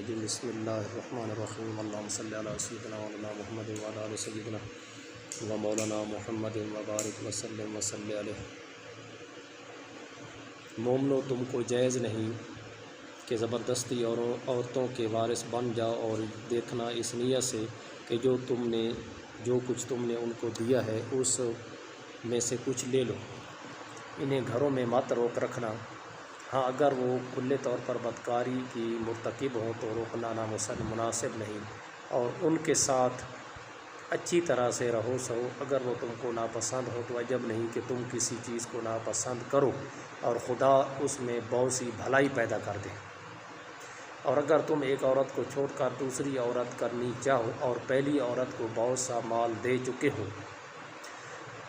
الرجیم بسم اللہ الرحمن الرحیم اللہم صلی علی سیدنا مولانا محمد وعلی آل سیدنا و مولانا محمد وبارک وسلم وصلی علیہ۔ مومنو، تم کو جائز نہیں کہ زبردستی عورتوں کے وارث بن جاؤ اور دیکھنا اس نیت سے کہ جو کچھ تم نے ان کو دیا ہے اس میں سے کچھ لے لو۔ انہیں گھروں میں مت روک رکھنا، ہاں اگر وہ کھلے طور پر بدکاری کی مرتکب ہوں تو روکنا مناسب نہیں، اور ان کے ساتھ اچھی طرح سے رہو سہو۔ اگر وہ تم کو ناپسند ہو تو عجب نہیں کہ تم کسی چیز کو ناپسند کرو اور خدا اس میں بہت سی بھلائی پیدا کر دے۔ اور اگر تم ایک عورت کو چھوڑ کر دوسری عورت کرنی چاہو اور پہلی عورت کو بہت سا مال دے چکے ہو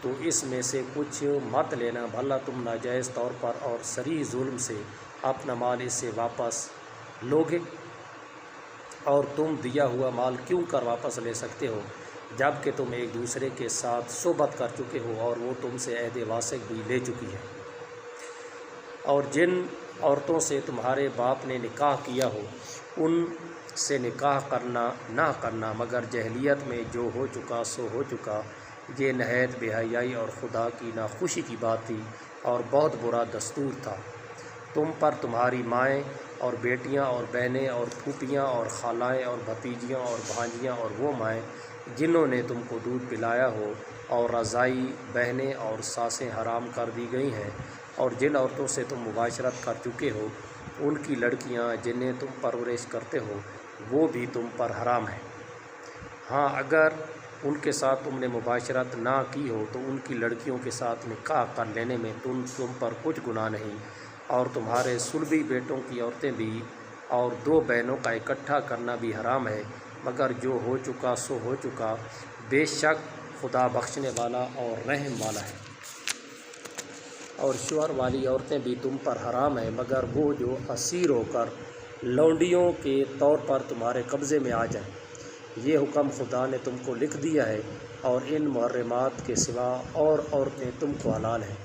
تو اس میں سے کچھ مت لینا، بھلا تم ناجائز طور پر اور صریح ظلم سے اپنا مال اس سے واپس لوگے؟ اور تم دیا ہوا مال کیوں کر واپس لے سکتے ہو جب کہ تم ایک دوسرے کے ساتھ صحبت کر چکے ہو اور وہ تم سے عہد وثاق بھی لے چکی ہے۔ اور جن عورتوں سے تمہارے باپ نے نکاح کیا ہو ان سے نکاح نہ کرنا مگر جاہلیت میں جو ہو چکا سو ہو چکا۔ یہ نہایت بے حیائی اور خدا کی ناخوشی کی بات تھی اور بہت برا دستور تھا۔ تم پر تمہاری مائیں اور بیٹیاں اور بہنیں اور پھوپھیاں اور خالائیں اور بھتیجیاں اور بھانجیاں اور وہ مائیں جنہوں نے تم کو دودھ پلایا ہو اور رضاعی بہنیں اور ساسیں حرام کر دی گئی ہیں، اور جن عورتوں سے تم مباشرت کر چکے ہو ان کی لڑکیاں جنہیں تم پرورش کرتے ہو وہ بھی تم پر حرام ہیں۔ ہاں اگر ان کے ساتھ تم نے مباشرت نہ کی ہو تو ان کی لڑکیوں کے ساتھ نکاح کر لینے میں تم پر کچھ گناہ نہیں، اور تمہارے صلبی بیٹوں کی عورتیں بھی اور دو بہنوں کا اکٹھا کرنا بھی حرام ہے، مگر جو ہو چکا سو ہو چکا، بے شک خدا بخشنے والا اور رحم والا ہے۔ اور شوہر والی عورتیں بھی تم پر حرام ہیں مگر وہ جو اسیر ہو کر لونڈیوں کے طور پر تمہارے قبضے میں آ جائیں۔ یہ حکم خدا نے تم کو لکھ دیا ہے، اور ان محرمات کے سوا اور عورتیں تم کو حلال ہیں،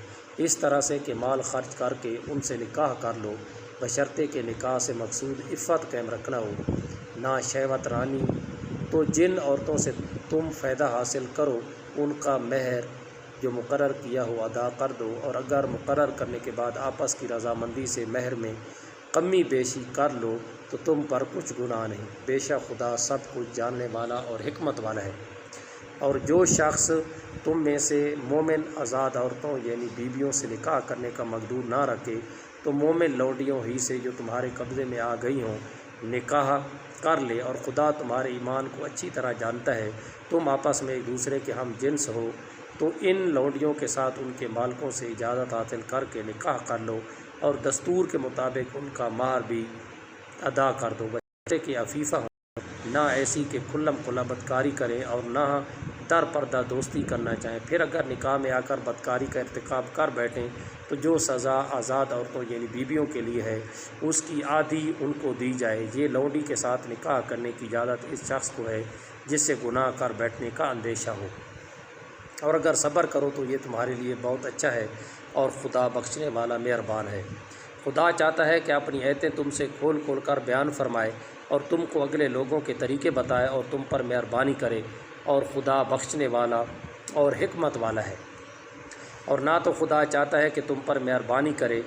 اس طرح سے کہ مال خرچ کر کے ان سے نکاح کر لو، بشرطے کہ نکاح سے مقصود عفت قائم رکھنا ہو، نہ شہوت رانی۔ تو جن عورتوں سے تم فائدہ حاصل کرو ان کا مہر جو مقرر کیا ہو ادا کر دو، اور اگر مقرر کرنے کے بعد آپس کی رضامندی سے مہر میں کمی بیشی کر لو تو تم پر کچھ گناہ نہیں، بے شک خدا سب کچھ جاننے والا اور حکمت والا ہے۔ اور جو شخص تم میں سے مومن آزاد عورتوں یعنی بیویوں سے نکاح کرنے کا مقدور نہ رکھے تو مومن لونڈیوں ہی سے جو تمہارے قبضے میں آ گئی ہوں نکاح کر لے، اور خدا تمہارے ایمان کو اچھی طرح جانتا ہے۔ تم آپس میں ایک دوسرے کے ہم جنس ہو تو ان لونڈیوں کے ساتھ ان کے مالکوں سے اجازت حاصل کر کے نکاح کر لو، اور دستور کے مطابق ان کا مہر بھی ادا کر دو، بشرطے کہ عفیفہ ہوں، نہ ایسی کہ کھلم کھلا بدکاری کریں اور نہ در پردہ دوستی کرنا چاہیں۔ پھر اگر نکاح میں آ کر بدکاری کا ارتکاب کر بیٹھیں تو جو سزا آزاد عورتوں یعنی بیویوں کے لیے ہے اس کی آدھی ان کو دی جائے۔ یہ لونڈی کے ساتھ نکاح کرنے کی اجازت اس شخص کو ہے جس سے گناہ کر بیٹھنے کا اندیشہ ہو، اور اگر صبر کرو تو یہ تمہارے لیے بہت اچھا ہے، اور خدا بخشنے والا مہربان ہے۔ خدا چاہتا ہے کہ اپنی آیتیں تم سے کھول کھول کر بیان فرمائے اور تم کو اگلے لوگوں کے طریقے بتائے اور تم پر مہربانی کرے، اور خدا بخشنے والا اور حکمت والا ہے۔ اور نہ تو خدا چاہتا ہے کہ تم پر مہربانی کرے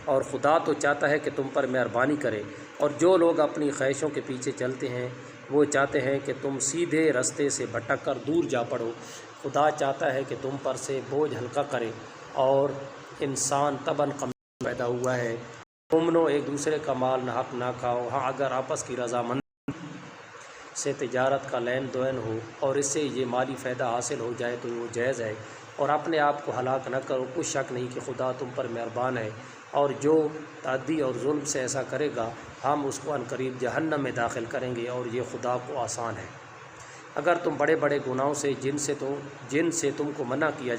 اور خدا تو چاہتا ہے کہ تم پر مہربانی کرے، اور جو لوگ اپنی خواہشوں کے پیچھے چلتے ہیں وہ چاہتے ہیں کہ تم سیدھے رستے سے بھٹک کر دور جا پڑو۔ خدا چاہتا ہے کہ تم پر سے بوجھ ہلکا کرے، اور انسان طبعاً کمزور پیدا ہوا ہے۔ مومنو، ایک دوسرے کا مال ناحق نہ کھاؤ، ہاں اگر آپس کی رضامندی سے تجارت کا لین دین ہو اور اس سے یہ مالی فائدہ حاصل ہو جائے تو وہ جائز ہے، اور اپنے آپ کو ہلاک نہ کرو، کچھ شک نہیں کہ خدا تم پر مہربان ہے۔ اور جو تعدی اور ظلم سے ایسا کرے گا ہم اس کو عنقریب جہنم میں داخل کریں گے، اور یہ خدا کو آسان ہے۔ اگر تم بڑے بڑے گناہوں سے جن سے تم کو منع کیا